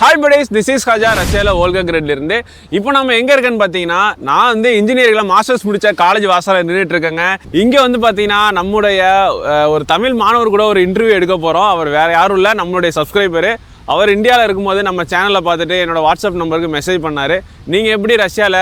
Hi buddies, this is Khaja, ரஷ்யாவில் வோல்கோகிராட்லேருந்து. இப்போ நம்ம எங்கே இருக்கேன்னு பார்த்தீங்கன்னா, நான் வந்து இன்ஜினியரிங்கில் மாஸ்டர்ஸ் முடித்த காலேஜ் வாசலில் நின்றுட்டு இருக்கேங்க. இங்கே வந்து பார்த்தீங்கன்னா நம்முடைய ஒரு தமிழ் மாணவர் கூட ஒரு இன்டர்வியூ எடுக்க போகிறோம். அவர் வேறு யாரும் இல்லை, நம்மளுடைய சப்ஸ்கிரைபரு. அவர் இந்தியாவில் இருக்கும்போது நம்ம சேனலில் பார்த்துட்டு என்னோடய வாட்ஸ்அப் நம்பருக்கு மெசேஜ் பண்ணார். நீங்கள் எப்படி ரஷ்யாவில்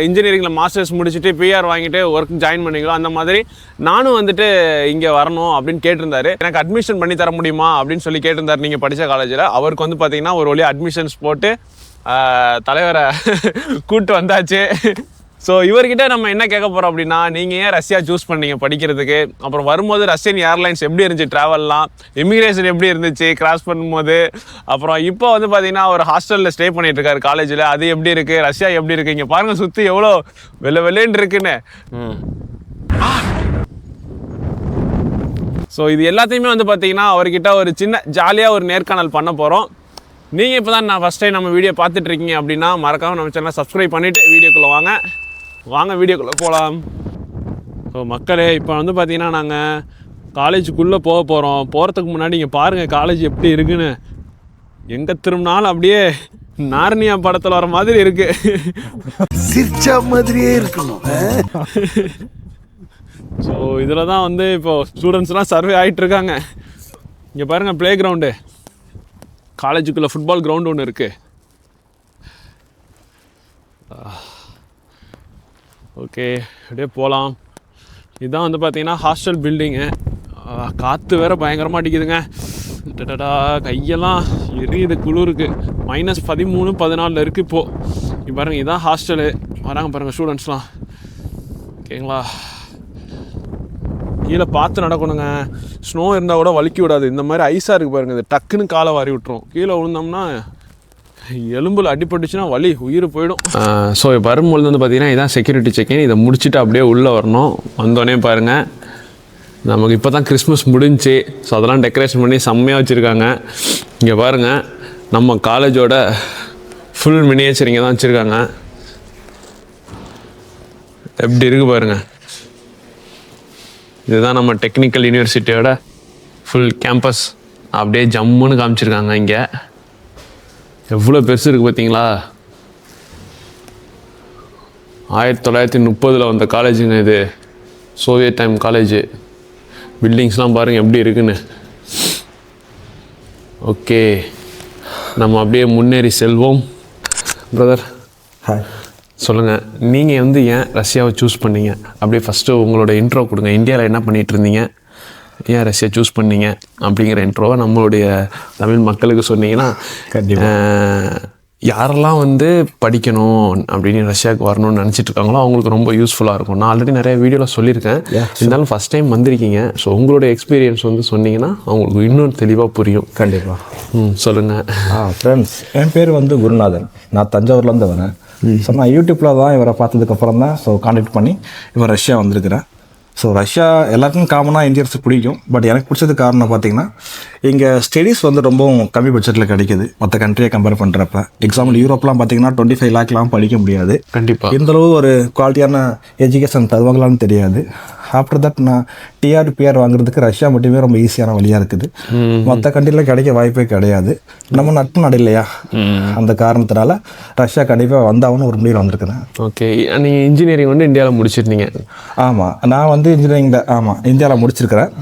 இன்ஜினியரிங்கில் மாஸ்டர்ஸ் முடிச்சுட்டு பிஆர் வாங்கிட்டு ஒர்க் ஜாயின் பண்ணிங்களோ அந்த மாதிரி நானும் வந்துட்டு இங்கே வரணும் அப்படின்னு கேட்டிருந்தார். எனக்கு அட்மிஷன் பண்ணி தர முடியுமா அப்படின்னு சொல்லி கேட்டிருந்தார் நீங்கள் படித்த காலேஜில். அவருக்கு வந்து பார்த்தீங்கன்னா ஒரு வழியாக அட்மிஷன்ஸ் போட்டு தலைவரை கூப்பிட்டு வந்தாச்சு. ஸோ இவர்கிட்ட நம்ம என்ன கேட்க போகிறோம் அப்படின்னா, நீங்கள் ஏன் ரஷ்யா சூஸ் பண்ணீங்க படிக்கிறதுக்கு, அப்புறம் வரும்போது ரஷ்யன் ஏர்லைன்ஸ் எப்படி இருந்துச்சு, ட்ராவல்லாம் இமிக்ரேஷன் எப்படி இருந்துச்சு கிராஸ் பண்ணும்போது, அப்புறம் இப்போ வந்து பார்த்தீங்கன்னா ஒரு ஹாஸ்டலில் ஸ்டே பண்ணிட்டு இருக்காரு காலேஜில், அது எப்படி இருக்குது, ரஷ்யா எப்படி இருக்குது, இங்கே பாருங்கள் சுற்றி எவ்வளோ வெள்ளேன்னு இருக்குன்னு. ஸோ இது எல்லாத்தையுமே வந்து பார்த்தீங்கன்னா அவர்கிட்ட ஒரு சின்ன ஜாலியாக ஒரு நேர்காணல் பண்ண போகிறோம். நீங்கள் இப்போ தான் நான் ஃபஸ்ட் டைம் நம்ம வீடியோ பார்த்துட்ருக்கீங்க அப்படின்னா மறக்காமல் நம்ம சேனலை சப்ஸ்கிரைப் பண்ணிவிட்டு வீடியோக்குள்ளே வாங்க வீடியோக்குள்ளே போகலாம். ஸோ மக்களே, இப்போ வந்து பார்த்திங்கன்னா நாங்கள் காலேஜுக்குள்ளே போகிறதுக்கு முன்னாடி இங்கே பாருங்கள் காலேஜ் எப்படி இருக்குன்னு. எங்கே திரும்பினாலும் அப்படியே நார்னியா படத்தில் வர மாதிரி இருக்குது. சிரிச்சா மாதிரியே இருக்கணும். ஸோ இதில் தான் வந்து இப்போது ஸ்டூடெண்ட்ஸ்லாம் சர்வே ஆகிட்டுருக்காங்க. இங்கே பாருங்கள் ப்ளே கிரவுண்டு, காலேஜுக்குள்ளே ஃபுட்பால் கிரவுண்டு ஒன்று இருக்குது. ஓகே, அப்படியே போகலாம். இதுதான் வந்து பார்த்தீங்கன்னா ஹாஸ்டல் பில்டிங்கு. காற்று வேறு பயங்கரமாக அடிக்குதுங்க. டடா கையெல்லாம் எரியுது குளிருக்கு. -13 -14 இருக்குது இப்போது. இப்போ பாருங்கள், இதுதான் ஹாஸ்டலு. வராங்க பாருங்கள் ஸ்டூடெண்ட்ஸ்லாம். ஓகேங்களா, கீழே பார்த்து நடக்கணுங்க. ஸ்னோ இருந்தால் கூட வலிக்கி விடாது. இந்த மாதிரி ஐஸாக இருக்குது பாருங்கள், இது டக்குன்னு காலை வாரி விட்டுரும். கீழே விழுந்தோம்னா எலும்பில் அடிபட்டுச்சுன்னா வலி உயிர் போயிடும். ஸோ வரும்பொழுது வந்து பார்த்திங்கன்னா இதான் செக்யூரிட்டி செக்இன். இதை முடிச்சுட்டு அப்படியே உள்ளே வரணும். வந்தோடனே பாருங்கள், நமக்கு இப்போ தான் கிறிஸ்மஸ் முடிஞ்சு. ஸோ அதெல்லாம் டெக்கரேஷன் பண்ணி செம்மையாக வச்சுருக்காங்க. இங்கே பாருங்கள், நம்ம காலேஜோட ஃபுல் மினியேச்சர் இங்கே தான் வச்சுருக்காங்க. எப்படி இருக்குது பாருங்கள். இதுதான் நம்ம டெக்னிக்கல் யூனிவர்சிட்டியோட ஃபுல் கேம்பஸ். அப்படியே ஜம்முன்னு காமிச்சிருக்காங்க. இங்கே எவ்வளோ பெருசு இருக்குது பார்த்தீங்களா. 1930 வந்த காலேஜுங்க இது. Soviet time college. பில்டிங்ஸ்லாம் பாருங்கள் எப்படி இருக்குன்னு. ஓகே, நம்ம அப்படியே முன்னேறி செல்வோம். பிரதர், ஹாய், சொல்லுங்கள், நீங்கள் வந்து ஏன் ரஷ்யாவை சூஸ் பண்ணீங்க? அப்படியே ஃபஸ்ட்டு உங்களோட இன்ட்ரோ கொடுங்க. இந்தியாவில் என்ன பண்ணிகிட்டு இருந்தீங்க, ஏன் ரஷ்யா சூஸ் பண்ணீங்க அப்படிங்கிற இன்ட்ரோவை நம்மளுடைய தமிழ் மக்களுக்கு சொன்னீங்கன்னா யாரெல்லாம் வந்து படிக்கணும் அப்படின்னு ரஷ்யாவுக்கு வரணும்னு நினச்சிட்டு இருக்காங்களோ அவங்களுக்கு ரொம்ப யூஸ்ஃபுல்லாக இருக்கும். நான் ஆல்ரெடி நிறைய வீடியோவில் சொல்லியிருக்கேன். இருந்தாலும் ஃபஸ்ட் டைம் வந்திருக்கீங்க. ஸோ உங்களோட எக்ஸ்பீரியன்ஸ் வந்து சொன்னீங்கன்னா அவங்களுக்கு இன்னும் தெளிவாக புரியும். கண்டிப்பாக. சொல்லுங்கள். ஃப்ரெண்ட்ஸ், என் பேர் வந்து குருநாதன். நான் தஞ்சாவூர்லேருந்து வரேன். ஸோ நான் யூடியூப்பில் தான் இவரை பார்த்ததுக்கப்புறம் தான் கான்டாக்ட் பண்ணி இவர் ரஷ்யா வந்திருக்கிறேன். ஸோ ரஷ்யா எல்லாருக்கும் காமனாக இந்தியர்ஸ் பிடிக்கும். பட் எனக்கு பிடிச்சது காரணம் பார்த்தீங்கன்னா இங்கே ஸ்டடீஸ் வந்து ரொம்பவும் கம்மி பட்ஜெட்டில் கிடைக்கிது மற்ற கண்ட்ரியை கம்பேர் பண்ணுறப்ப. எக்ஸாம்பிள் யூரோப்லாம் பார்த்தீங்கன்னா 25 லேக்லாம் படிக்க முடியாது. கண்டிப்பாக இந்தளவு ஒரு குவாலிட்டியான எஜுகேஷன் தருவாங்களான்னு தெரியாது. ஆஃப்டர் தட் நான் டிஆர் வாங்குறதுக்கு ரஷ்யா மட்டுமே ரொம்ப ஈஸியான வழியாக இருக்குது. மற்ற கண்ட்ரியில் கிடைக்க வாய்ப்பே கிடையாது. நம்ம நட்பு நாடு இல்லையா, அந்த காரணத்தினால ரஷ்யா கண்டிப்பாக வந்தாகனு ஒரு முடிவில் வந்திருக்கிறேன். ஓகே, நீங்கள் இன்ஜினியரிங் வந்து இந்தியாவில் முடிச்சிருந்தீங்க? ஆமாம், நான் வந்து இன்ஜினியரிங்கில் இந்தியாவில் முடிச்சிருக்கிறேன்.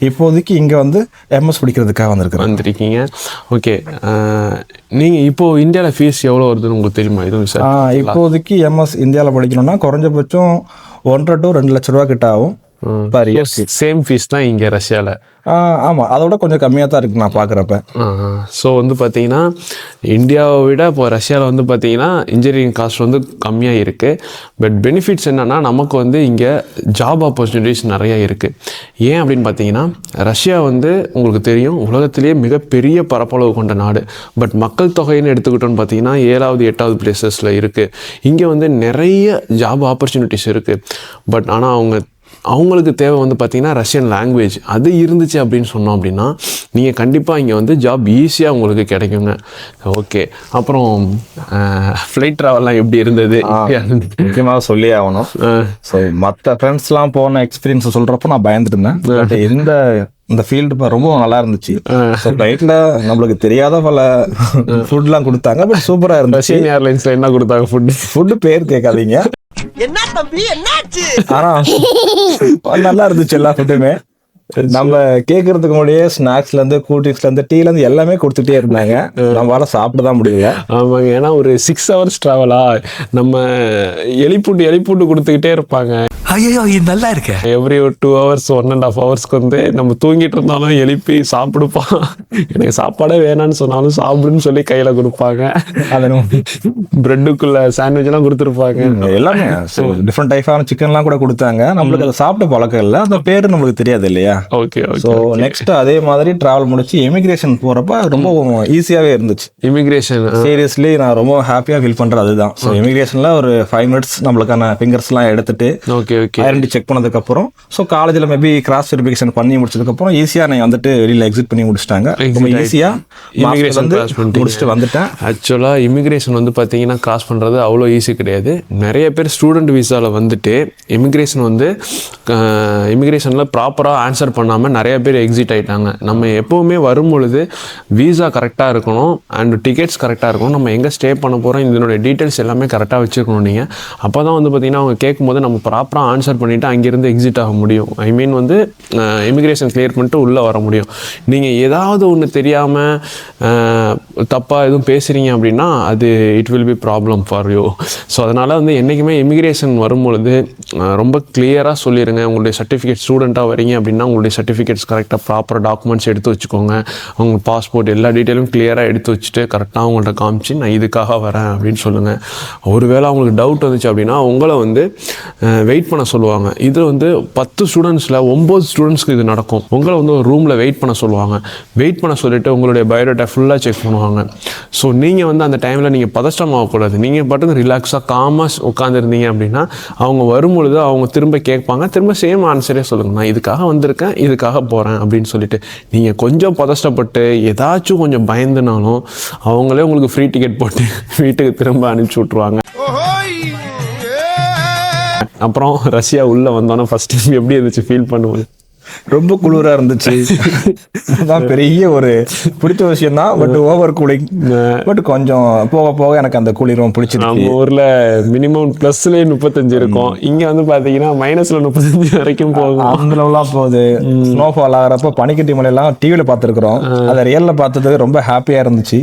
இப்போதைக்கு இங்கே வந்து எம்எஸ் படிக்கிறதுக்காக வந்திருக்கீங்க. ஓகே, நீங்கள் இப்போது இந்தியாவில் ஃபீஸ் எவ்வளோ வருதுன்னு உங்களுக்கு தெரியுமா? இதுவும் சார், இப்போதைக்கு எம்எஸ் இந்தியாவில் படிக்கணும்னா குறைஞ்சபட்சம் 1.5 to 2 லட்ச ரூபா கிட்ட ஆகும். சேம் ஃபீஸ் தான் இங்கே ரஷ்யாவில்? ஆமாம், அதோட கொஞ்சம் கம்மியாக தான் இருக்குது நான் பார்க்குறப்ப. ஸோ வந்து பார்த்தீங்கன்னா இந்தியாவை விட இப்போ ரஷ்யாவில் வந்து பார்த்தீங்கன்னா இன்ஜினியரிங் காஸ்ட் வந்து கம்மியாக இருக்குது. பட் பெனிஃபிட்ஸ் என்னென்னா நமக்கு வந்து இங்கே ஜாப் ஆப்பர்ச்சுனிட்டிஸ் நிறையா இருக்குது. ஏன் அப்படின்னு பார்த்தீங்கன்னா ரஷ்யா வந்து உங்களுக்கு தெரியும் உலகத்திலேயே மிகப்பெரிய பரப்பளவு கொண்ட நாடு. பட் மக்கள் தொகைன்னு எடுத்துக்கிட்டோன்னு பார்த்தீங்கன்னா 7வது 8வது பிளேசஸில் இருக்குது. இங்கே வந்து நிறைய ஜாப் ஆப்பர்ச்சுனிட்டிஸ் இருக்குது. பட் ஆனால் அவங்க அவங்களுக்கு தேவை வந்து பார்த்தீங்கன்னா ரஷ்யன் லாங்குவேஜ். அது இருந்துச்சு அப்படின்னு சொன்னோம் அப்படின்னா நீங்கள் கண்டிப்பாக இங்கே வந்து ஜாப் ஈஸியாக உங்களுக்கு கிடைக்குங்க. ஓகே, அப்புறம் ஃப்ளைட் ட்ராவல்லாம் எப்படி இருந்தது? முக்கியமாக சொல்லி ஆகணும். ஸோ மற்ற ஃப்ரெண்ட்ஸ்லாம் போன எக்ஸ்பீரியன்ஸ் சொல்கிறப்போ நான் பயந்துட்டு இருந்தேன். பட் இந்த ஃபீல்டு ரொம்ப நல்லா இருந்துச்சு. ஸோ ஃப்ளைட்டில் நம்மளுக்கு தெரியாத பல ஃபுட்லாம் கொடுத்தாங்க. பட் சூப்பராக இருந்துச்சு. ரஷ்யன் ஏர்லைன்ஸில் என்ன கொடுத்தாங்க? ஃபுட்டு பேர் கேட்காதீங்க. என்ன தம்பி என்னாச்சு? ஆனால் நல்லா இருந்துச்சு எல்லா ஃபுட்டுமே. நம்ம கேட்கறதுக்கு முன்னாடியே ஸ்நாக்ஸ்ல இருந்து கூல் ட்ரிங்க்ஸ்ல இருந்து டீல இருந்து எல்லாமே கொடுத்துட்டே இருந்தாங்க. நம்மளால சாப்பிட தான் முடியல. ஆமாங்க, ஏன்னா ஒரு 6 hours ட்ராவலா நம்ம எலிப்புண்டு கொடுத்துக்கிட்டே இருப்பாங்க. ஐயோ இது நல்லா இருக்கு. எவ்ரி 2 hours 1.5 ஹவர்ஸ்க்கு வந்து நம்ம தூங்கிட்டு இருந்தாலும் எழுப்பி சாப்பிடுப்பா, எனக்கு சாப்பாடே வேணான்னு சொன்னாலும் சாப்பிடுன்னு சொல்லி கையில கொடுப்பாங்க. பிரெட்டுக்குள்ள சாண்ட்விச் எல்லாம் கொடுத்துருப்பாங்க. எல்லாமே டிஃப்ரெண்ட் டைப்பான சிக்கன்லாம் கூட கொடுத்தாங்க. நம்மளுக்கு அதை சாப்பிட்ட பழக்கம் இல்லை, அந்த பேரு நம்மளுக்கு தெரியாது இல்லையா. ஓகே. ஸோ நெக்ஸ்ட் அதே மாதிரி டிராவல் முடிச்சு இமிகிரேஷன் போறப்ப ரொம்ப ஈஸியாவே இருந்துச்சு. இமிகிரேஷன் சீரியஸ்லி நான் ரொம்ப ஹாப்பியா ஃபீல் பண்றது அதுதான். ஸோ இமிகிரேஷன்ல ஒரு 5 minutes நம்மளுக்கான ஃபிங்கர்ஸ் எல்லாம் எடுத்துட்டு ஐடென்டி செக் பண்ணதுக்கு அப்புறம் ஸோ காலேஜ்ல மேபி கிராஸ் வெரிஃபிகேஷன் பண்ணி முடிச்சதுக்கு அப்புறம் ஈஸியா நான் வந்துட்டு வெளியில எக்ஸிட் பண்ணி முடிச்சிட்டாங்க. ரொம்ப ஈஸியா இமிகிரேஷன் முடிச்சுட்டு வந்துட்டேன். ஆக்சுவலா இமிகிரேஷன் வந்து பாத்தீங்கன்னா கிராஸ் பண்றது அவ்வளோ ஈஸி கிடையாது. நிறைய பேர் ஸ்டூடெண்ட் விசால வந்துட்டு இமிகிரேஷன் வந்து இமிகிரேஷன்ல ப்ராப்பரா ஆன்சர் பண்ணாமல் நிறைய பேர் எக்ஸிட் ஆகிட்டாங்க. நம்ம எப்போவுமே வரும்பொழுது வீசா கரெக்டாக இருக்கணும் அண்ட் டிக்கெட்ஸ் கரெக்டாக இருக்கணும். நம்ம எங்கே ஸ்டே பண்ண போகிறோம் இதனுடைய டீட்டெயில்ஸ் எல்லாமே கரெக்டாக வச்சுருக்கணும். நீங்கள் அப்போ தான் வந்து பார்த்திங்கன்னா அவங்க கேட்கும்போது நம்ம ப்ராப்பராக ஆன்சர் பண்ணிவிட்டு அங்கேருந்து எக்ஸிட் ஆக முடியும். ஐ மீன் வந்து இமிகிரேஷன் கிளியர் பண்ணிட்டு உள்ளே வர முடியும். நீங்கள் ஏதாவது ஒன்று தெரியாமல் தப்பாக எதுவும் பேசுகிறீங்க அப்படின்னா அது it will be problem for you. So அதனால் வந்து என்றைக்குமே இமிகிரேஷன் வரும்பொழுது ரொம்ப கிளியராக சொல்லிடுங்க. உங்களுடைய சர்டிஃபிகேட் ஸ்டூடெண்ட்டாக வரீங்க அப்படின்னா உங்களுடைய சர்டிஃபிகேட்ஸ் கரெக்டாக ப்ராப்பர் டாக்குமெண்ட்ஸ் எடுத்து வச்சுக்கோங்க. அவங்க பாஸ்போர்ட் எல்லா டீட்டெயிலும் கிளியராக எடுத்து வச்சுட்டு கரெக்டாக அவங்கள்ட்ட காமிச்சு நான் இதுக்காக வரேன் அப்படின்னு சொல்லுங்கள். ஒருவேளை அவங்களுக்கு டவுட் வந்துச்சு அப்படின்னா உங்களை வந்து வெயிட் பண்ண சொல்லுவாங்க. இது வந்து 10 ஸ்டூடெண்ட்ஸில் 9 ஸ்டூடெண்ட்ஸ்க்கு இது நடக்கும். உங்களை வந்து ஒரு ரூமில் வெயிட் பண்ண சொல்லுவாங்க. வெயிட் பண்ண சொல்லிவிட்டு உங்களுடைய பயோடேட்டா ஃபுல்லாக செக் பண்ணுவாங்க. ஸோ நீங்கள் வந்து அந்த டைமில் நீங்கள் பதஷ்டம் ஆகக்கூடாது. நீங்கள் பாட்டுக்கு ரிலாக்ஸாக காமாக உட்காந்துருந்தீங்க அப்படின்னா அவங்க வரும்பொழுது அவங்க திரும்ப கேட்பாங்க. திரும்ப சேம் ஆன்சரே சொல்லுங்கள், நான் இதுக்காக வந்திருக்கேன், இதுக்காக போகிறேன் அப்படின்னு சொல்லிட்டு. நீங்கள் கொஞ்சம் பதஷ்டப்பட்டு ஏதாச்சும் கொஞ்சம் பயந்துனாலும் அவங்களே உங்களுக்கு ஃப்ரீ டிக்கெட் போட்டு வீட்டுக்கு திரும்ப அனுப்பிச்சி விட்ருவாங்க. அப்புறம் ரஷ்யா உள்ளே வந்தோன்னா ஃபர்ஸ்ட் டைம் எப்படி இருந்துச்சு ஃபீல் பண்ணுவோம்? ரொம்ப குளிரா இருந்துச்சு. அதான் பெரிய ஒரு பிடிச்ச விஷயம் தான். But over cooling. பட் கொஞ்சம் போக போக எனக்கு அந்த குளிரும் பிடிச்சிருக்கு. நம்ம ஊர்ல மினிமம் பிளஸ்ல 35 இருக்கும். இங்க வந்து பாத்தீங்கன்னா மைனஸ்ல 35 வரைக்கும் போகும். அந்த லெவலாம் போகுது. ஸ்னோஃபால் ஆகிறப்ப பனிக்கட்டி மலையெல்லாம் டிவியில பார்த்துருக்குறோம். அதை ரியல்ல பார்த்தது ரொம்ப ஹாப்பியா இருந்துச்சு.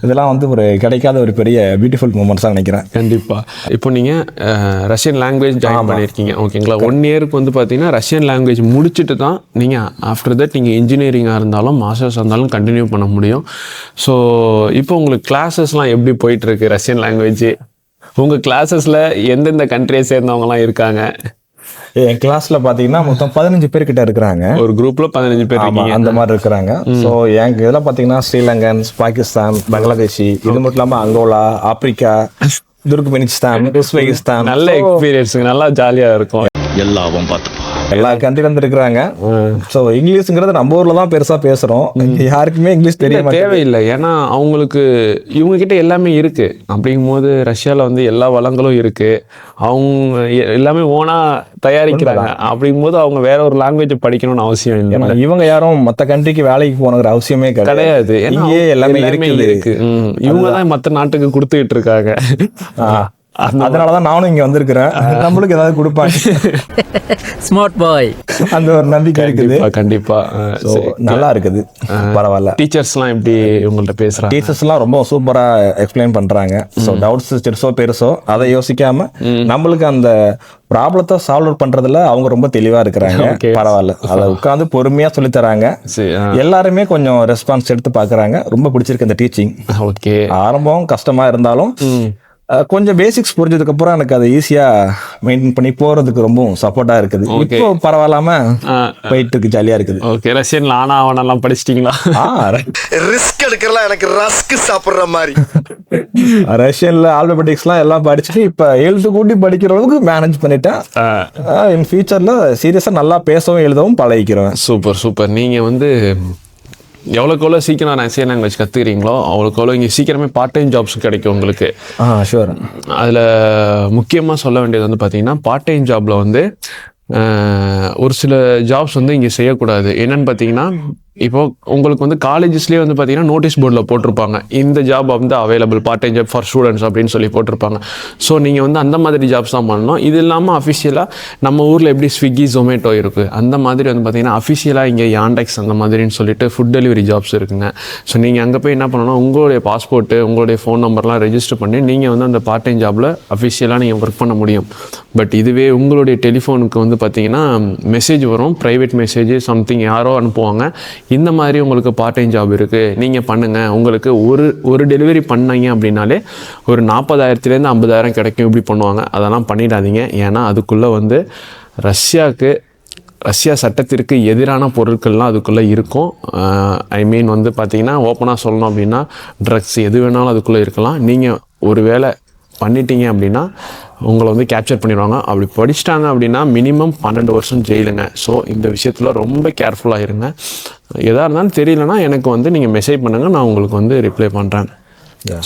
இதெல்லாம் வந்து ஒரு கிடைக்காத ஒரு பெரிய பியூட்டிஃபுல் மூமெண்ட்ஸா நினைக்கிறேன். கண்டிப்பா. இப்போ நீங்க ரஷ்யன் லாங்குவேஜ் ஜாயின் பண்ணிருக்கீங்க, ஓகேங்களா? 1 இயருக்கு வந்து பாத்தீங்கன்னா ரஷ்யன் லாங்குவேஜ் முடிச்சுட்டு தான் நீங்கள் ஆஃப்டர் தட் நீங்கள் இன்ஜினியரிங்காக இருந்தாலும் மாஸ்டர்ஸ் இருந்தாலும் கண்டினியூ பண்ண முடியும். ஸோ இப்போ உங்களுக்கு கிளாஸஸ்லாம் எப்படி போயிட்டுருக்கு ரஷ்யன் லாங்குவேஜ்? உங்கள் கிளாஸஸில் எந்தெந்த கண்ட்ரியை சேர்ந்தவங்கலாம் இருக்காங்க? என் கிளாஸ்ல பாத்தீங்கன்னா மொத்தம் 15 பேர் கிட்ட இருக்கிறாங்க. ஒரு குரூப்ல 15 பேர் அந்த மாதிரி இருக்கிறாங்க. ஸோ எங்க இதெல்லாம் பாத்தீங்கன்னா ஸ்ரீலங்கன், பாகிஸ்தான், பங்களாதேஷி, இது மட்டும் இல்லாம அங்கோலா, ஆப்பிரிக்கா, துர்க்மெனிஸ்தான், உஸ்பெகிஸ்தான். நல்ல எக்ஸ்பீரியன்ஸ், நல்லா ஜாலியா இருக்கும். எல்லாவும் பார்த்து எல்லா கண்ட்ரில இருந்து இருக்கிறாங்க. ஸோ இங்கிலீஷ்ங்கிறது நம்ம ஊர்ல தான் பெருசா பேசுறோம். யாருக்குமே இங்கிலீஷ் தேவையில்லை. ஏன்னா அவங்களுக்கு இவங்க கிட்ட எல்லாமே இருக்கு. அப்படிங்கும் போது ரஷ்யால வந்து எல்லா வளங்களும் இருக்கு. அவங்க எல்லாமே ஓனா தயாரிக்கிறாங்க. அப்படிங்கும் போது அவங்க வேற ஒரு லாங்குவேஜ் படிக்கணும்னு அவசியம் இல்லை. இவங்க யாரும் மற்ற கண்ட்ரிக்கு வேலைக்கு போனங்கிற அவசியமே கிடையாது. இங்கே எல்லாமே இருக்கு. இவங்க தான் மற்ற நாட்டுக்கு கொடுத்துக்கிட்டு இருக்காங்க. அதனாலதான் நானும் இங்க வந்திருக்கிறேன். நம்மளுக்கு ஏதாவது கொடுப்பாங்க. ஸ்மார்ட் பாய் அந்த ஒரு நம்பிக்கை இருக்குது. கண்டிப்பா நல்லா இருக்குது. பரவாயில்ல. டீச்சர்ஸ்லாம் எப்படி உங்கள்ட்ட பேசுறாங்க? டீச்சர்ஸ்லாம் ரொம்ப சூப்பரா எக்ஸ்பிளைன் பண்றாங்க. ஸோ டவுட்ஸ் சிறுசோ பெருசோ அதை யோசிக்காம நம்மளுக்கு அந்த ப்ராப்ளத்தை சால்வ் பண்றதுல அவங்க ரொம்ப தெளிவா இருக்கிறாங்க. பரவாயில்ல. அதை உட்காந்து பொறுமையா சொல்லி தராங்க. எல்லாருமே கொஞ்சம் ரெஸ்பான்ஸ் எடுத்து பாக்குறாங்க. ரொம்ப பிடிச்சிருக்கு இந்த டீச்சிங். ஓகே. ஆரம்பம் கஷ்டமா இருந்தாலும் கொஞ்சம் பேசிக்ஸ் புரிஞ்சதுக்கு அப்புறம் எனக்கு அதை ஈஸியா மெயின்டைன் பண்ணி போறதுக்கு ரொம்ப சப்போர்ட்டா இருக்குது. இப்போ பரவாயில்லாம போயிட்டு இருக்கு, ஜாலியா இருக்குது. ஓகே. ரஷ்யன்ல ஆனா அவனெல்லாம் படிச்சிட்டீங்களா? ரிஸ்க் எடுக்கிறலாம் எனக்கு ரஸ்க் சாப்பிடுற மாதிரி. ரஷ்யன்ல ஆல்பபெட்டிக்ஸ்லாம் எல்லாம் படிச்சுட்டு இப்போ எழுத்து கூட்டி படிக்கிற அளவுக்கு மேனேஜ் பண்ணிட்டேன். இன் ஃபியூச்சர்ல சீரியஸா நல்லா பேசவும் எழுதவும் பழகிக்கிறேன். Super super. நீங்கள் வந்து எவ்வளோக்கு சீக்கிரம் ரஷ்யன் லாங்குவேஜ் கற்றுக்கிறீங்களோ அவ்வளோக்கு இங்கே சீக்கிரமே பார்ட் டைம் ஜாப்ஸ் கிடைக்கும் உங்களுக்கு. ஷூர். அதில் முக்கியமாக சொல்ல வேண்டியது வந்து பார்த்தீங்கன்னா பார்ட் டைம் ஜாபில் வந்து ஒரு சில ஜாப்ஸ் வந்து இங்கே செய்யக்கூடாது. என்னன்னு பார்த்தீங்கன்னா இப்போ உங்களுக்கு வந்து காலேஜஸ்லேயே வந்து பார்த்தீங்கன்னா நோட்டீஸ் போர்டில் போட்டிருப்பாங்க இந்த ஜாப் வந்து available part time job for students அப்படின்னு சொல்லி போட்டிருப்பாங்க. ஸோ நீங்கள் வந்து அந்த மாதிரி ஜாப்ஸ் தான் பண்ணணும். இது இல்லாமல் அஃபிஷியலாக நம்ம ஊரில் எப்படி ஸ்விக்கி ஜொமேட்டோ இருக்குது அந்த மாதிரி வந்து பார்த்தீங்கன்னா அஃபிஷியலாக இங்கே யாண்டெக்ஸ் அந்த மாதிரின்னு சொல்லிட்டு ஃபுட் டெலிவரி ஜாப்ஸ் இருக்குங்க. ஸோ நீங்கள் அங்கே போய் என்ன பண்ணணும், உங்களுடைய பாஸ்போர்ட்டு உங்களுடைய ஃபோன் நம்பர்லாம் ரெஜிஸ்டர் பண்ணி நீங்கள் வந்து அந்த பார்ட் டைம் ஜாபில் அஃபிஷியலாக நீங்கள் ஒர்க் பண்ண முடியும். பட் இதுவே உங்களுடைய டெலிஃபோனுக்கு வந்து பார்த்தீங்கன்னா மெசேஜ் வரும், ப்ரைவேட் மெசேஜ் சம்திங் யாரோ அனுப்புவாங்க, இந்த மாதிரி உங்களுக்கு பார்ட் டைம் ஜாப் இருக்குது நீங்கள் பண்ணுங்கள், உங்களுக்கு ஒரு டெலிவரி பண்ணீங்க அப்படின்னாலே ஒரு 40,000 to 50,000 கிடைக்கும் இப்படி பண்ணுவாங்க. அதெல்லாம் பண்ணிடாதீங்க. ஏன்னா அதுக்குள்ளே வந்து ரஷ்யா சட்டத்திற்கு எதிரான பொருட்கள்லாம் அதுக்குள்ளே இருக்கும். ஐ மீன் வந்து பார்த்தீங்கன்னா ஓப்பனாக சொல்லணும் அப்படின்னா ட்ரக்ஸ் எது வேணாலும் அதுக்குள்ளே இருக்கலாம். நீங்கள் ஒரு வேளை பண்ணிட்டீங்க அப்படின்னா உங்களை வந்து கேப்சர் பண்ணிடுவாங்க. அப்படி படிச்சிட்டாங்க அப்படின்னா மினிமம் 12 வருஷம் ஜெயிலுங்க. ஸோ இந்த விஷயத்தில் ரொம்ப கேர்ஃபுல்லாக இருங்க. எதாக இருந்தாலும் தெரியலனா எனக்கு வந்து நீங்கள் மெசேஜ் பண்ணுங்கள், நான் உங்களுக்கு வந்து ரிப்ளை பண்ணுறேன்.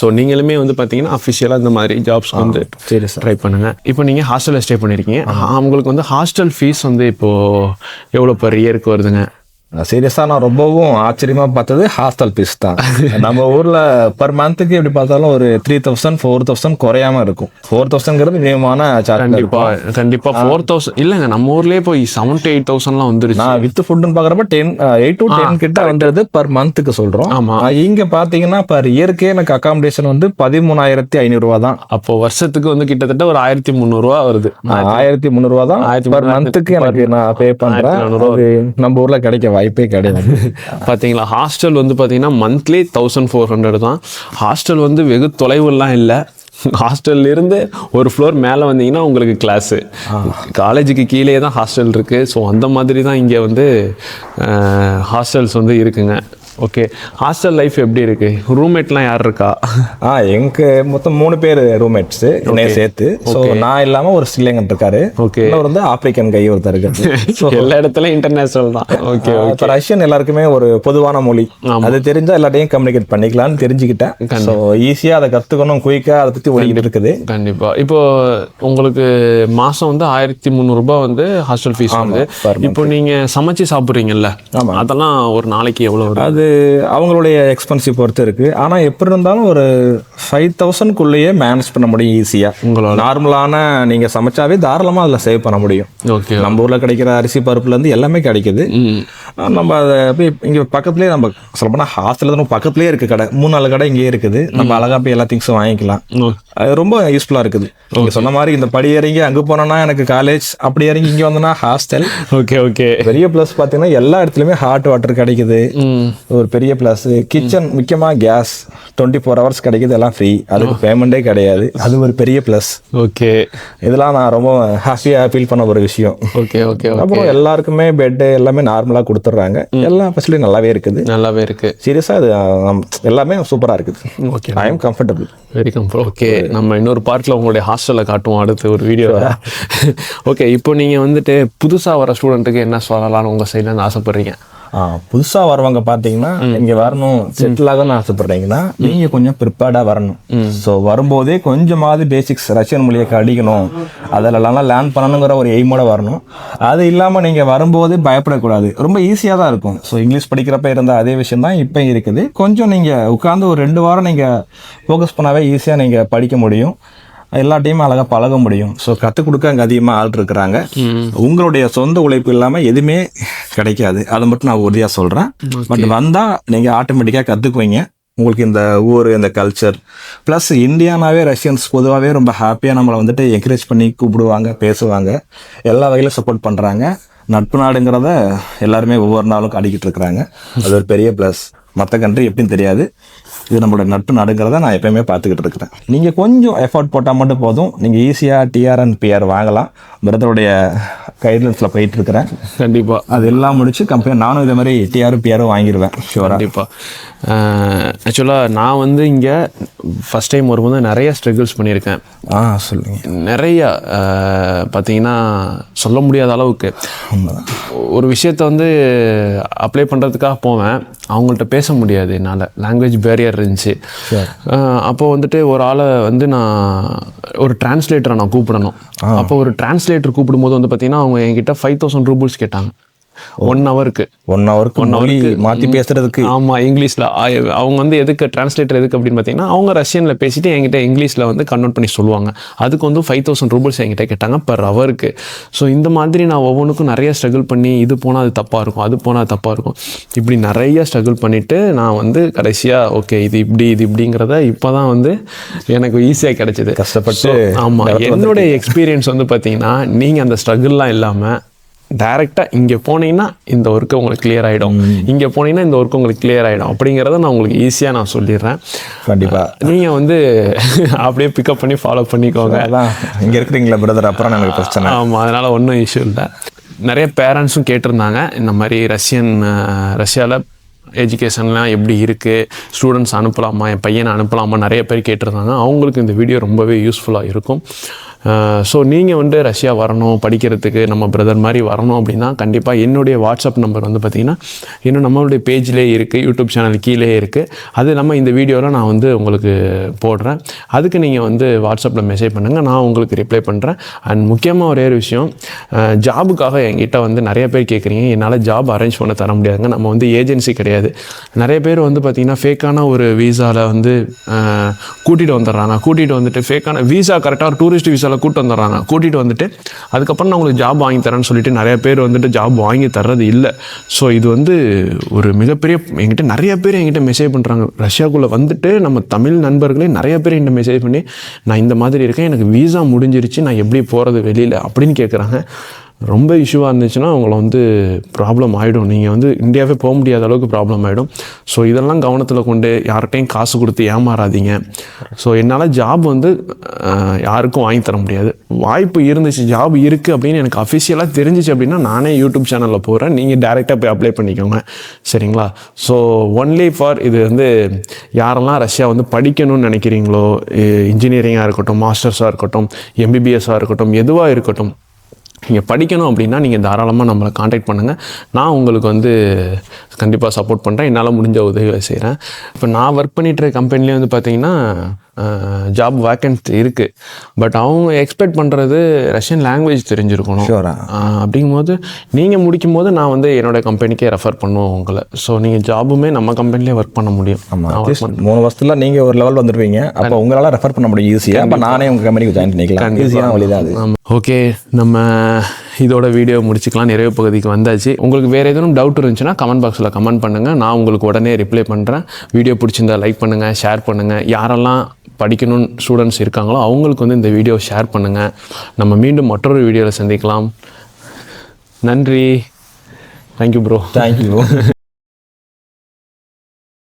ஸோ நீங்களுமே வந்து பார்த்தீங்கன்னா அஃபிஷியலாக இந்த மாதிரி ஜாப்ஸ்க்கு வந்து ட்ரை பண்ணுங்கள். இப்போ நீங்கள் ஹாஸ்டலில் ஸ்டே பண்ணியிருக்கீங்க, உங்களுக்கு வந்து ஹாஸ்டல் ஃபீஸ் வந்து இப்போது எவ்வளோ பெர் இயருக்கு வருதுங்க? சீரியஸாக நான் ரொம்பவும் ஆச்சரியமாக பார்த்தது ஹாஸ்டல் ஃபீஸ் தான். நம்ம ஊரில் பர் மந்த்துக்கு எப்படி பார்த்தாலும் ஒரு 3,000 4,000 குறையாம இருக்கும். 4,000ங்கிறது மினிமமான சார்ஜ். கண்டிப்பாக 4,000 இல்லைங்க, நம்ம ஊர்லேயே போய் 7,000 to 8,000லாம் வந்துருச்சு. நான் வித் ஃபுட்டுன்னு பார்க்குறப்ப 8 to 10 கிட்ட வந்துடுது பர் மந்த்துக்கு சொல்கிறோம். ஆமாம். இங்கே பார்த்தீங்கன்னா பர் இயற்கே எனக்கு அகாமடேஷன் வந்து 13,500 தான். அப்போ வருஷத்துக்கு வந்து கிட்டத்தட்ட ஒரு 1,300 வருது. 1,300 தான் பர் மந்த்துக்கு எனக்கு நான் பே பண்ணுறேன். நம்ம ஊரில் கிடைக்க வாய்ப்பே கிடையாது. பார்த்தீங்களா, ஹாஸ்டல் வந்து பார்த்தீங்கன்னா மந்த்லி 1,400 தான். ஹாஸ்டல் வந்து வெகு தொலைவுலாம் இல்லை. ஹாஸ்டல்லேருந்து ஒரு ஃப்ளோர் மேலே வந்தீங்கன்னா உங்களுக்கு கிளாஸு, காலேஜுக்கு கீழே தான் ஹாஸ்டல் இருக்குது. ஸோ அந்த மாதிரி தான் இங்கே வந்து ஹாஸ்டல்ஸ் வந்து இருக்குங்க. ஓகே, ஹாஸ்டல் லைஃப் எப்படி இருக்கு? ரூம்மேட்லாம் யார் இருக்கா? எங்க மொத்தம் 3 பேர் ரூம்மேட்ஸ் என்னைய சேர்த்து. ஸோ நான் இல்லாம ஒரு ஸ்ரீலங்கன் இருக்காரு. ஓகே, வந்து ஆப்பிரிக்கன் கை ஒருத்தர் இருக்காரு. எல்லா இடத்துலயும் இன்டர்நேஷனல் தான். ஓகே, இப்போ ரஷ்யன் எல்லாருக்குமே ஒரு பொதுவான மொழி, அது தெரிஞ்சா எல்லாத்தையும் கம்யூனிகேட் பண்ணிக்கலாம்னு தெரிஞ்சுக்கிட்டேன். ஸோ ஈஸியா அதை கத்துக்கணும், குயிக்கா அதை பத்தி ஓடிக்கிட்டு இருக்குது. கண்டிப்பா. இப்போ உங்களுக்கு மாசம் வந்து 1,300 வந்து ஹாஸ்டல் ஃபீஸ் வந்து. இப்போ நீங்க சமைச்சு சாப்பிடுறீங்கல்ல, அதெல்லாம் ஒரு நாளைக்கு எவ்வளவு? அது அவங்களுடைய எக்ஸ்பென்சிவ் பொறுத்து இருக்கு. ஆனா எப்படி இருந்தாலும் ஒரு 5,000க்குள்ளேயே மேனேஜ் பண்ண முடியும் ஈஸியா. உங்களோட நார்மலான நீங்க சமைச்சாவே தாராளமா அதுல சேவ் பண்ண முடியும். ஓகே, நம்ம ஊர்ல கிடைக்கிற அரிசி பருப்புல இருந்து எல்லாமே கிடைக்குது. நம்ம அதை போய் இங்க பக்கத்துலயே, நம்ம சொல்லப்போனா ஹாஸ்டல்ல பக்கத்துலயே இருக்கு கடை, 3-4 கடை இங்கேயே இருக்குது. நம்ம அழகா போய் எல்லா திங்ஸும் வாங்கிக்கலாம். அது ரொம்ப யூஸ்ஃபுல்லா இருக்குது. நீங்க சொன்ன மாதிரி இந்த படி இறங்கி அங்க போனோம்னா எனக்கு காலேஜ், அப்படி இறங்கி இங்க வந்தோம்னா ஹாஸ்டல். Okay okay. பெரிய பிளஸ் பாத்தீங்கன்னா எல்லா இடத்துலயுமே ஹாட் வாட்டர் கிடைக்குது, ஒரு பெரிய பிளஸ். கிச்சன் முக்கியமா கேஸ் 24 hours கிடைக்குது, எல்லாம் ஃப்ரீ, அதுக்கு பேமெண்டே கிடையாது. அது ஒரு பெரிய பிளஸ். ஓகே, இதெல்லாம் நான் ரொம்ப ஹாப்பியா ஃபீல் பண்ண ஒரு விஷயம். Okay okay. அப்புறம் எல்லாருக்குமே பெட் எல்லாமே நார்மலா கொடுத்துட்றாங்க. எல்லா ஃபெசிலிட்டி நல்லாவே இருக்குது. நல்லாவே இருக்கு. சீரியஸா அது எல்லாமே சூப்பரா இருக்குது. Okay, I am comfortable, very comfort. Okay, நம்ம இன்னொரு பார்ட்ல உங்களுடைய ஹாஸ்டல்ல காட்டுவோம் அடுத்து ஒரு வீடியோ. ஓகே, இப்போ நீங்க வந்துட்டு புதுசா வர ஸ்டூடெண்ட்டுக்கு என்ன சொல்லலாம்னு உங்க சைட்ல ஆசைப்படுறீங்க? புதுசா வரவங்க பாத்தீங்கன்னா இங்க வரணும், செட்டில் ஆகணும்னு ஆசைப்படுறீங்கன்னா நீங்க கொஞ்சம் ப்ரிப்பேர்டா வரணும். ஸோ வரும்போதே கொஞ்சமாவது பேசிக்ஸ் ரஷ்யன் மொழியை அடிக்கணும், அதிலெல்லாம் லேர்ன் பண்ணணுங்கிற ஒரு எய்மோட வரணும். அது இல்லாம நீங்க வரும்போது பயப்படக்கூடாது, ரொம்ப ஈஸியா தான் இருக்கும். ஸோ இங்கிலீஷ் படிக்கிறப்ப இருந்த அதே விஷயம் தான் இப்போ இருக்குது. கொஞ்சம் நீங்க உட்காந்து ஒரு 2 வாரம் நீங்க ஃபோக்கஸ் பண்ணாவே ஈஸியா நீங்க படிக்க முடியும், எல்லாத்தையுமே அழகாக பழக முடியும். ஸோ கற்றுக் கொடுக்க அங்கே அதிகமாக ஆள் இருக்கிறாங்க. உங்களுடைய சொந்த உழைப்பு இல்லாமல் எதுவுமே கிடைக்காது, அதை மட்டும் நான் உறுதியாக சொல்கிறேன். பட் வந்தால் நீங்கள் ஆட்டோமேட்டிக்காக கற்றுக்குவீங்க. உங்களுக்கு இந்த ஊர், இந்த கல்ச்சர் ப்ளஸ் இந்தியானாவே ரஷ்யன்ஸ் பொதுவாகவே ரொம்ப ஹாப்பியாக நம்மளை வந்துட்டு என்கரேஜ் பண்ணி கூப்பிடுவாங்க, பேசுவாங்க, எல்லா வகையிலும் சப்போர்ட் பண்ணுறாங்க. நட்பு நாடுங்கிறத எல்லாருமே ஒவ்வொரு நாளும் அடிக்கிட்டு இருக்கிறாங்க. அது ஒரு பெரிய ப்ளஸ். மற்ற கண்ட்ரி எப்படின்னு தெரியாது, இது நம்மளோட நட்பு நாடுங்கிறத நான் எப்பயுமே பார்த்துக்கிட்டு இருக்கிறேன். நீங்கள் கொஞ்சம் எஃபர்ட் போட்டால் மட்டும் போதும், நீங்கள் ஈஸியாக டிஆர் அண்ட் பிஆர் வாங்கலாம். பிரதருடைய கைட்லைன்ஸில் போயிட்டு இருக்கிறேன். கண்டிப்பாக அது எல்லாம் முடிச்சு கம்பெனி நானும் இதே மாதிரி டிஆரும் பிஆரும் வாங்கிடுவேன் ஷுவராக. கண்டிப்பாக. ஆக்சுவலாக நான் வந்து இங்கே ஃபஸ்ட் டைம் வரும்போது நிறைய ஸ்ட்ரகிள்ஸ் பண்ணியிருக்கேன். சொல்லுங்கள். நிறையா பார்த்தீங்கன்னா சொல்ல முடியாத அளவுக்கு ஒரு விஷயத்தை வந்து அப்ளை பண்ணுறதுக்காக போவேன், அவங்கள்ட்ட பேச முடியாது என்னால், லாங்குவேஜ் பேரியர் இருந்துச்சு. அப்போது வந்துட்டு ஒரு ஆளை வந்து நான் ஒரு டிரான்ஸ்லேட்டரை நான் கூப்பிடணும். அப்போ ஒரு டிரான்ஸ்லேட்டர் கூப்பிடும்போது வந்து பார்த்தீங்கன்னா அவங்க என்கிட்ட 5000 ரூபீஸ் கேட்டாங்க 1 ஹவருக்கு. 1 ஹவருக்கு மாற்றி பேசுறதுக்கு. ஆமாம், இங்கிலீஷில். அவங்க வந்து எதுக்கு டிரான்ஸ்லேட்டர் எதுக்கு அப்படின்னு பார்த்தீங்கன்னா அவங்க ரஷ்யனில் பேசிட்டு என்கிட்ட இங்கிலீஷில் வந்து கன்வெர்ட் பண்ணி சொல்லுவாங்க. அதுக்கு வந்து 5000 ரூபீஸ் என்கிட்ட கேட்டாங்க பர் ஹவருக்கு. ஸோ இந்த மாதிரி நான் ஒவ்வொன்றுக்கும் நிறைய ஸ்ட்ரகிள் பண்ணி இது போனால் அது தப்பாக இருக்கும், அது போனால் அது தப்பாக இருக்கும், இப்படி நிறைய ஸ்ட்ரகிள் பண்ணிவிட்டு நான் வந்து கடைசியாக ஓகே இது இப்படிங்கிறத இப்போ தான் வந்து எனக்கு ஈஸியாக கிடைச்சிது. கஷ்டப்பட்டு. ஆமாம், என்னுடைய எக்ஸ்பீரியன்ஸ் வந்து பார்த்தீங்கன்னா நீங்கள் அந்த ஸ்ட்ரகிள்லாம் இல்லாமல் டைரெக்டாக இங்கே போனீங்கன்னா இந்த ஒர்க்கு உங்களுக்கு கிளியர் ஆகிடும், இங்கே போனீங்கன்னா இந்த ஒர்க்கு உங்களுக்கு கிளியர் ஆகிடும் அப்படிங்கிறத நான் உங்களுக்கு ஈஸியாக நான் சொல்லிடுறேன். கண்டிப்பாக நீங்கள் வந்து அப்படியே பிக்கப் பண்ணி ஃபாலோ பண்ணிக்கோங்க. அதான் இங்கே இருக்கிறீங்களா பிரதர், அப்புறம் எனக்கு பிரச்சனை. ஆமாம், அதனால் ஒன்றும் இஷ்யூ இல்லை. நிறைய பேரண்ட்ஸும் கேட்டிருந்தாங்க இந்த மாதிரி ரஷ்யாவில் எஜுகேஷன்லாம் எப்படி இருக்குது, ஸ்டூடெண்ட்ஸ் அனுப்பலாமா, என் பையனை அனுப்பலாமா, நிறைய பேர் கேட்டிருந்தாங்க. அவங்களுக்கு இந்த வீடியோ ரொம்பவே யூஸ்ஃபுல்லாக இருக்கும். ஸோ நீங்கள் வந்து ரஷ்யா வரணும், படிக்கிறதுக்கு நம்ம பிரதர் மாதிரி வரணும் அப்படின்னா கண்டிப்பாக என்னுடைய வாட்ஸ்அப் நம்பர் வந்து பார்த்திங்கன்னா இன்னும் நம்மளுடைய பேஜ்லேயே இருக்குது, யூடியூப் சேனல் கீழே இருக்குது. அது நம்ம இந்த வீடியோவில் நான் வந்து உங்களுக்கு போடுறேன். அதுக்கு நீங்கள் வந்து வாட்ஸ்அப்பில் மெசேஜ் பண்ணுங்கள், நான் உங்களுக்கு ரிப்ளை பண்ணுறேன். அண்ட் முக்கியமாக ஒரே ஒரு விஷயம், ஜாபுக்காக என்கிட்ட வந்து நிறைய பேர் கேட்குறீங்க, என்னால் ஜாப் அரேஞ்ச் பண்ண தர முடியாதுங்க, நம்ம வந்து ஏஜென்சி கிடையாது. நிறைய பேர் வந்து பார்த்திங்கன்னா ஃபேக்கான ஒரு வீசாவில் வந்து கூட்டிகிட்டு வந்துட்டு ஃபேக்கான வீசா கரெக்டாக ஒரு டூரிஸ்ட் வீசா கூட்டு வந்துடுறாங்க. கூட்டிகிட்டு வந்துட்டு அதுக்கப்புறம் நான் உங்களுக்கு ஜாப் வாங்கி தரேன்னு சொல்லிட்டு நிறைய பேர் வந்துட்டு ஜாப் வாங்கி தர்றது இல்லை. ஸோ இது வந்து ஒரு மிகப்பெரிய, என்கிட்ட நிறைய பேர் என்கிட்ட மெசேஜ் பண்ணுறாங்க, ரஷ்யாவுக்குள்ளே வந்துட்டு நம்ம தமிழ் நண்பர்களே நிறைய பேர் என்கிட்ட மெசேஜ் பண்ணி நான் இந்த மாதிரி இருக்கேன், எனக்கு வீசா முடிஞ்சிருச்சு, நான் எப்படி போகிறது வெளியில் அப்படின்னு கேட்குறாங்க. ரொம்ப இஷ்யூவாக இருந்துச்சுன்னா அவங்கள வந்து ப்ராப்ளம் ஆகிடும், நீங்கள் வந்து இந்தியாவே போக முடியாத அளவுக்கு ப்ராப்ளம் ஆகிடும். ஸோ இதெல்லாம் கவனத்தில் கொண்டு யார்கிட்டையும் காசு கொடுத்து ஏமாறாதீங்க. ஸோ என்னால் ஜாப் வந்து யாருக்கும் வாங்கி தர முடியாது. வாய்ப்பு இருந்துச்சு, ஜாப் இருக்குது அப்படின்னு எனக்கு அஃபிஷியலாக தெரிஞ்சிச்சு அப்படின்னா நானே யூடியூப் சேனலில் போகிறேன், நீங்கள் டேரெக்டாக போய் அப்ளை பண்ணிக்கோங்க, சரிங்களா? ஸோ ஒன்லி ஃபார் இது வந்து யாரெல்லாம் ரஷ்யா வந்து படிக்கணும்னு நினைக்கிறீங்களோ, இன்ஜினியரிங்காக இருக்கட்டும், மாஸ்டர்ஸாக இருக்கட்டும், எம்பிபிஎஸ்ஸாக இருக்கட்டும், எதுவாக இருக்கட்டும், நீங்கள் படிக்கணும் அப்படின்னா நீங்கள் தாராளமாக நம்மளை காண்டாக்ட் பண்ணுங்கள். நான் உங்களுக்கு வந்து கண்டிப்பாக சப்போர்ட் பண்ணுறேன், என்னால் முடிஞ்ச உதவிகளை செய்கிறேன். இப்போ நான் ஒர்க் பண்ணிகிட்டு இருக்க கம்பெனிலே வந்து பார்த்திங்கன்னா ஜாப் வேக்கன்சி இருக்குது. பட் அவங்க எக்ஸ்பெக்ட் பண்ணுறது ரஷ்யன் லாங்குவேஜ் தெரிஞ்சிருக்கணும். அப்படிங்கும்போது நீங்கள் முடிக்கும் போது நான் வந்து என்னோடய கம்பெனிக்கே ரெஃபர் பண்ணுவோம் உங்களை. ஸோ நீங்கள் ஜாபுமே நம்ம கம்பெனிலே ஒர்க் பண்ண முடியும். 3 வருஷத்துல நீங்கள் ஒரு லெவல் வந்துடுவீங்க, அப்போ உங்களால் ரெஃபர் பண்ண முடியும் ஈஸியாக. அப்போ நானே உங்கள் கம்பெனிக்கு ஜாயின் பண்ணிக்கலாம், ஈஸியான வழி தான் அது. ஓகே, நம்ம இதோட வீடியோ முடிச்சுக்கலாம், நிறைவு பகுதிக்கு வந்தாச்சு. உங்களுக்கு வேறு எதுவும் டவுட் இருந்துச்சுன்னா கமெண்ட் பாக்ஸில் கமெண்ட் பண்ணுங்கள், நான் உங்களுக்கு உடனே ரிப்ளை பண்ணுறேன். வீடியோ பிடிச்சிருந்தா லைக் பண்ணுங்கள், ஷேர் பண்ணுங்கள். யாரெல்லாம் படிக்கணும்னு ஸ்டூடெண்ட்ஸ் இருக்காங்களோ அவங்களுக்கு வந்து இந்த வீடியோ ஷேர் பண்ணுங்கள். நம்ம மீண்டும் மற்றொரு வீடியோவில் சந்திக்கலாம். நன்றி. Thank you bro. தேங்க்யூ.